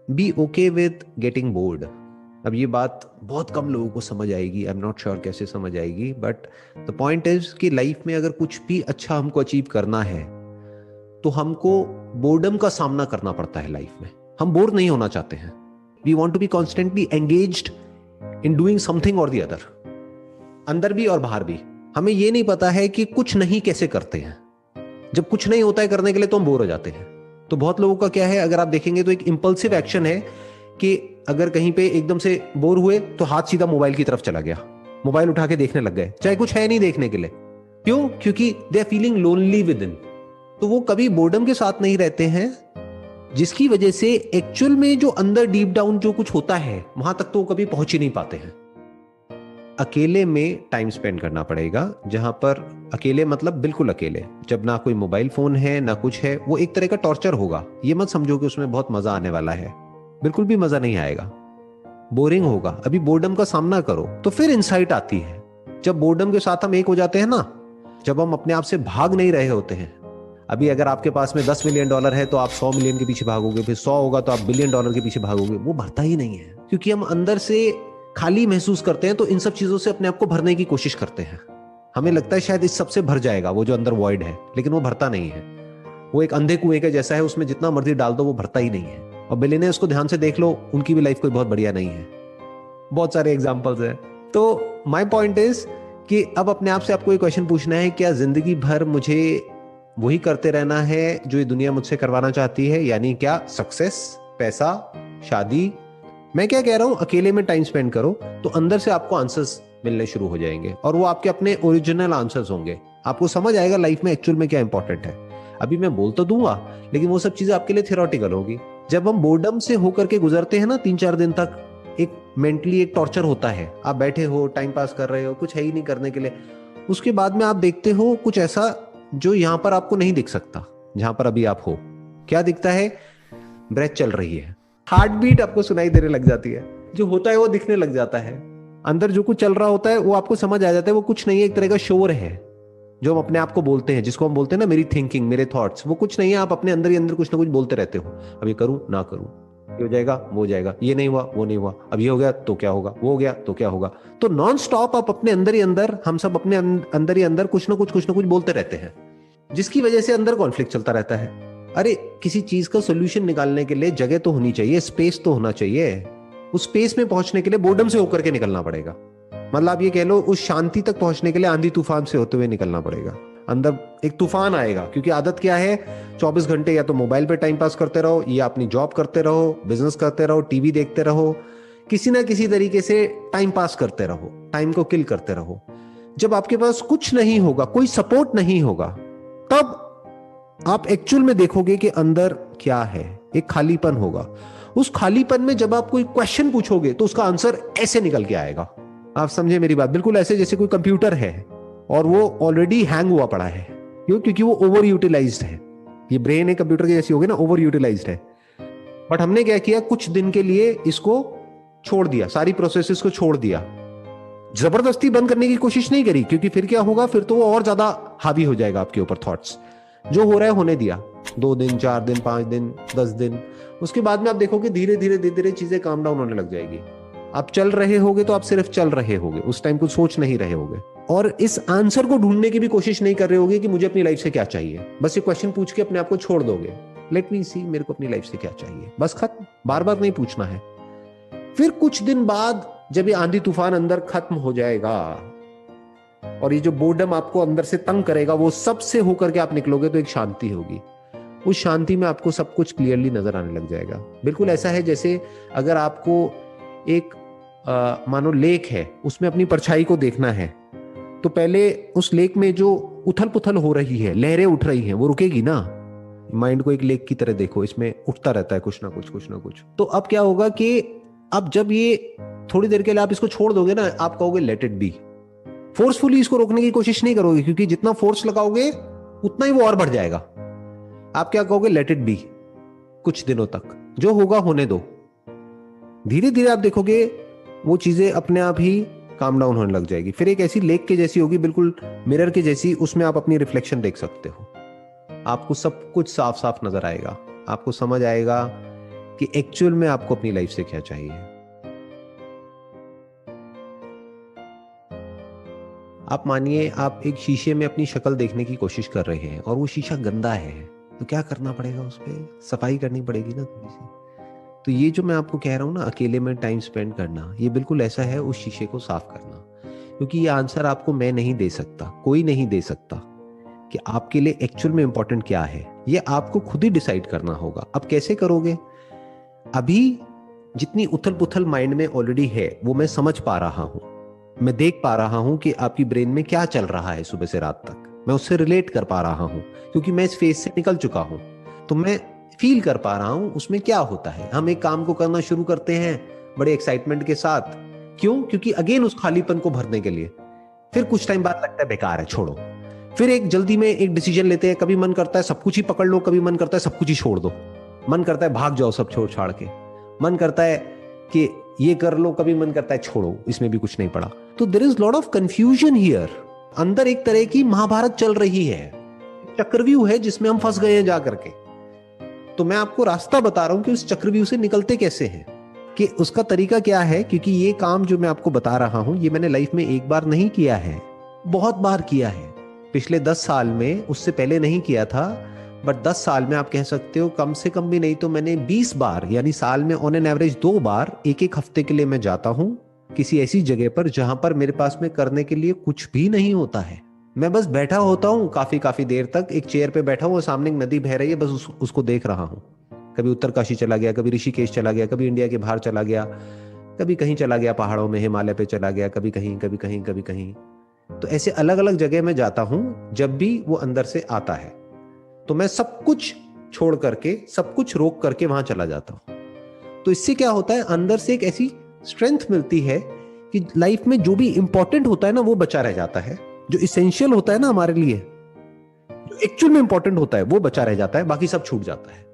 B okay with getting bored. अब ये बात बहुत कम लोगों को समझ आएगी, आई एम नॉट श्योर कैसे समझ आएगी, बट द पॉइंट इज कि लाइफ में अगर कुछ भी अच्छा हमको अचीव करना है तो हमको बोर्डम का सामना करना पड़ता है लाइफ में। हम बोर नहीं होना चाहते हैं। We want to be constantly engaged in doing something और द अदर, अंदर भी और बाहर भी। हमें यह नहीं पता है कि कुछ नहीं कैसे करते हैं। जब कुछ नहीं होता है करने के लिए तो हम बोर हो जाते हैं। तो बहुत लोगों का क्या है, अगर आप देखेंगे तो एक इंपल्सिव एक्शन है कि अगर कहीं पे एकदम से बोर हुए तो हाथ सीधा मोबाइल की तरफ चला गया, मोबाइल उठा के देखने लग गए, चाहे कुछ है नहीं देखने के लिए। क्यों? क्योंकि they are feeling lonely within. तो वो कभी बोर्डम के साथ नहीं रहते हैं, जिसकी वजह से एक्चुअल में जो अंदर डीप डाउन जो कुछ होता है वहां तक तो वो कभी पहुंच ही नहीं पाते हैं। अकेले में टाइम स्पेंड करना पड़ेगा, जहां पर अकेले मतलब बिल्कुल अकेले, जब ना कोई मोबाइल फोन है ना कुछ है। वो एक तरह का टॉर्चर होगा। ये मत समझो कि उसमें बहुत मजा आने वाला है, बिल्कुल भी मजा नहीं आएगा, बोरिंग होगा। अभी बोर्डम का सामना करो तो फिर इंसाइट आती है। जब बोर्डम के साथ हम एक हो जाते हैं ना, जब हम अपने आप से भाग नहीं रहे होते हैं। अभी अगर आपके पास में $10 मिलियन है तो आप 100 मिलियन के पीछे भागोगे, फिर 100 होगा तो आप $1 बिलियन के पीछे भागोगे। वो भरता ही नहीं है, क्योंकि हम अंदर से खाली महसूस करते हैं, तो इन सब चीजों से अपने आप को भरने की कोशिश करते हैं। हमें लगता है शायद इस सबसे भर जाएगा वो जो अंदर वॉइड है, लेकिन वो भरता नहीं है। वो एक अंधे कुएं के जैसा है, उसमें जितना मर्जी डाल दो वो भरता ही नहीं है। और बिलियनर्स को ध्यान से देख लो, उनकी भी लाइफ कोई बहुत बढ़िया नहीं है। बहुत सारे एग्जाम्पल्स हैं। तो माई पॉइंट इज कि अब अपने आप से आपको एक क्वेश्चन पूछना है, क्या जिंदगी भर मुझे वही करते रहना है जो ये दुनिया मुझसे करवाना चाहती है? यानी क्या? सक्सेस, पैसा, शादी। मैं क्या कह रहा हूं, अकेले में टाइम स्पेंड करो तो अंदर से आपको आंसर्स मिलने शुरू हो जाएंगे, और वो आपके अपने ओरिजिनल आंसर्स होंगे। आपको समझ आएगा लाइफ में एक्चुअल में क्या इंपॉर्टेंट है। अभी मैं बोल तो दूंगा, लेकिन वो सब चीजें आपके लिए थियोरेटिकल होगी। जब हम बोर्डम से होकर के गुजरते हैं ना 3-4 दिन तक, एक मेंटली एक टॉर्चर होता है। आप बैठे हो, टाइम पास कर रहे हो, कुछ है ही नहीं करने के लिए। उसके बाद में आप देखते हो कुछ ऐसा जो यहां पर आपको नहीं दिख सकता, जहां पर अभी आप हो। क्या दिखता है? ब्रेथ चल रही है, हार्ट बीट आपको सुनाई देने लग जाती है, जो होता है वो दिखने लग जाता है। अंदर जो कुछ चल रहा होता है वो आपको समझ आ जाता है। वो कुछ नहीं है, एक तरह का शोर है जो हम अपने आप को बोलते हैं, जिसको हम बोलते हैं ना मेरी थिंकिंग, मेरे थॉट्स। वो कुछ नहीं है, आप अपने अंदर ही अंदर कुछ ना कुछ बोलते रहते हो। अब ये करूं ना करूं, ये हो जाएगा वो हो जाएगा, ये नहीं हुआ वो नहीं हुआ, अब ये हो गया तो क्या होगा, वो हो गया तो क्या होगा। तो नॉन स्टॉप आप अपने अंदर ही अंदर, हम सब अपने अंदर ही अंदर कुछ ना कुछ बोलते रहते हैं, जिसकी वजह से अंदर कॉन्फ्लिक्ट चलता रहता है। अरे किसी चीज का सोल्यूशन निकालने के लिए जगह तो होनी चाहिए, स्पेस तो होना चाहिए। उस स्पेस में पहुंचने के लिए बोर्डम से होकर के निकलना पड़ेगा। मतलब आप ये कह लो, उस शांति तक पहुंचने के लिए आंधी तूफान से होते हुए निकलना पड़ेगा। अंदर एक तूफान आएगा, क्योंकि आदत क्या है, 24 घंटे या तो मोबाइल पे टाइम पास करते रहो, या अपनी जॉब करते रहो, बिजनेस करते रहो, टीवी देखते रहो, किसी ना किसी तरीके से टाइम पास करते रहो, टाइम को किल करते रहो। जब आपके पास कुछ नहीं होगा, कोई सपोर्ट नहीं होगा, तब आप एक्चुअल में देखोगे कि अंदर क्या है। एक खालीपन होगा। उस खालीपन में जब आप कोई क्वेश्चन पूछोगे तो उसका आंसर ऐसे निकल के आएगा। आप समझे मेरी बात? बिल्कुल ऐसे जैसे कोई कंप्यूटर है और वो ऑलरेडी हैंग हुआ पड़ा है। क्यों? क्योंकि वो ओवर यूटिलाइज्ड है। ये ब्रेन है कंप्यूटर की जैसी होगी ना, ओवर यूटिलाइज्ड है। बट हमने क्या किया, कुछ दिन के लिए इसको छोड़ दिया, सारी प्रोसेसेस को छोड़ दिया। जबरदस्ती बंद करने की कोशिश नहीं करी, क्योंकि फिर क्या होगा, फिर तो वो और ज्यादा हावी हो जाएगा आपके ऊपर थॉट्स। जो हो रहा है होने दिया, 2 दिन 4 दिन 5 दिन 10 दिन, उसके बाद में आप देखोगे धीरे धीरे धीरे धीरे चीजें काम डाउन होने लग जाएगी। आप चल रहे होगे तो आप सिर्फ चल रहे होगे, उस टाइम कुछ सोच नहीं रहे होगे, और इस आंसर को ढूंढने की भी कोशिश नहीं कर रहे होगे कि मुझे अपनी लाइफ से क्या चाहिए। बस ये क्वेश्चन पूछ के अपने आप को छोड़ दोगे, लेट मी सी मेरे को अपनी लाइफ से क्या चाहिए, बस खत्म। बार बार नहीं पूछना है। फिर कुछ दिन बाद जब ये आंधी तूफान अंदर खत्म हो जाएगा और ये जो बोर्डम आपको अंदर से तंग करेगा वो सब से होकर के आप निकलोगे, तो एक शांति होगी। उस शांति में आपको सब कुछ क्लियरली नजर आने लग जाएगा। बिल्कुल ऐसा है जैसे अगर आपको एक मानो लेक है, उसमें अपनी परछाई को देखना है, तो पहले उस लेक में जो उथल पुथल हो रही है, लहरें उठ रही हैं, वो रुकेगी ना। माइंड को एक लेक की तरह देखो, इसमें उठता रहता है कुछ ना कुछ कुछ ना कुछ। तो अब क्या होगा कि अब जब ये थोड़ी देर के लिए आप इसको छोड़ दोगे ना, आप कहोगे लेट इट बी। फोर्सफुली इसको रोकने की कोशिश नहीं करोगे, क्योंकि जितना फोर्स लगाओगे उतना ही वो और बढ़ जाएगा। आप क्या कहोगे, लेट इट बी, कुछ दिनों तक जो होगा होने दो। धीरे धीरे आप देखोगे वो चीजें अपने आप ही काम डाउन होने लग जाएगी। फिर एक ऐसी लेक के जैसी होगी, बिल्कुल मिरर के जैसी, उसमें आप अपनी रिफ्लेक्शन देख सकते हो। आपको सब कुछ साफ साफ नजर आएगा। आपको समझ आएगा कि एक्चुअल में आपको अपनी लाइफ से क्या चाहिए। आप मानिए आप एक शीशे में अपनी शक्ल देखने की कोशिश कर रहे हैं और वो शीशा गंदा है, तो क्या करना पड़ेगा, उस पर सफाई करनी पड़ेगी ना थोड़ी सी। तो ये जो मैं आपको कह रहा हूँ ना, अकेले में टाइम स्पेंड करना, ये बिल्कुल ऐसा है उस शीशे को साफ करना। क्योंकि ये आंसर आपको मैं नहीं दे सकता, कोई नहीं दे सकता कि आपके लिए एक्चुअल में इंपॉर्टेंट क्या है। ये आपको खुद ही डिसाइड करना होगा। अब कैसे करोगे? अभी जितनी उथल पुथल माइंड में ऑलरेडी है वो मैं समझ पा रहा हूं, मैं देख पा रहा हूं कि आपकी ब्रेन में क्या चल रहा है सुबह से रात तक। मैं उससे रिलेट कर पा रहा हूं क्योंकि मैं इस फेज से निकल चुका हूं। तो मैं फील कर पा रहा हूं उसमें क्या होता है। हम एक काम को करना शुरू करते हैं बड़े एक्साइटमेंट के साथ, क्यों? क्योंकि अगेन उस खालीपन को भरने के लिए। फिर कुछ टाइम बाद लगता है बेकार है, छोड़ो। फिर एक जल्दी में एक डिसीजन लेते हैं, कभी मन करता है सब कुछ ही पकड़ लो, कभी मन करता है सब कुछ ही छोड़ दो, मन करता है भाग जाओ सब छोड़ छाड़ के, मन करता है कि ये कर लो, कभी मन करता है छोड़ो इसमें भी कुछ नहीं पड़ा। तो there is lot of confusion here. अंदर एक तरह की महाभारत चल रही है, चक्रव्यूह है जिसमें हम फंस गए हैं जा करके। तो मैं आपको रास्ता बता रहा हूं कि उस चक्रव्यूह से निकलते कैसे हैं, कि उसका तरीका क्या है। क्योंकि ये काम जो मैं आपको बता रहा हूं ये मैंने लाइफ में एक बार नहीं किया है, बहुत बार किया है। पिछले 10 साल में, उससे पहले नहीं किया था, बट 10 साल में आप कह सकते हो कम से कम भी नहीं तो मैंने 20 बार, यानी साल में ऑन एन एवरेज 2 बार एक एक हफ्ते के लिए मैं जाता हूं किसी ऐसी जगह पर जहां पर मेरे पास में करने के लिए कुछ भी नहीं होता है। मैं बस बैठा होता हूं काफी देर तक, एक चेयर पे बैठा हूं, सामने एक नदी बह रही है, बस उसको देख रहा हूं। कभी उत्तरकाशी चला गया, कभी ऋषिकेश चला गया, कभी इंडिया के बाहर चला गया, कभी कहीं चला गया पहाड़ों में, हिमालय पे चला गया, कभी कहीं कभी कहीं कभी कहीं। तो ऐसे अलग अलग जगह में जाता हूं जब भी वो अंदर से आता है। तो मैं सब कुछ छोड़ करके, सब कुछ रोक करके वहां चला जाता हूं। तो इससे क्या होता है, अंदर से एक ऐसी स्ट्रेंथ मिलती है कि लाइफ में जो भी इंपॉर्टेंट होता है ना वो बचा रह जाता है। जो इसेंशियल होता है ना हमारे लिए, जो एक्चुअल में इंपॉर्टेंट होता है वो बचा रह जाता है, बाकी सब छूट जाता है।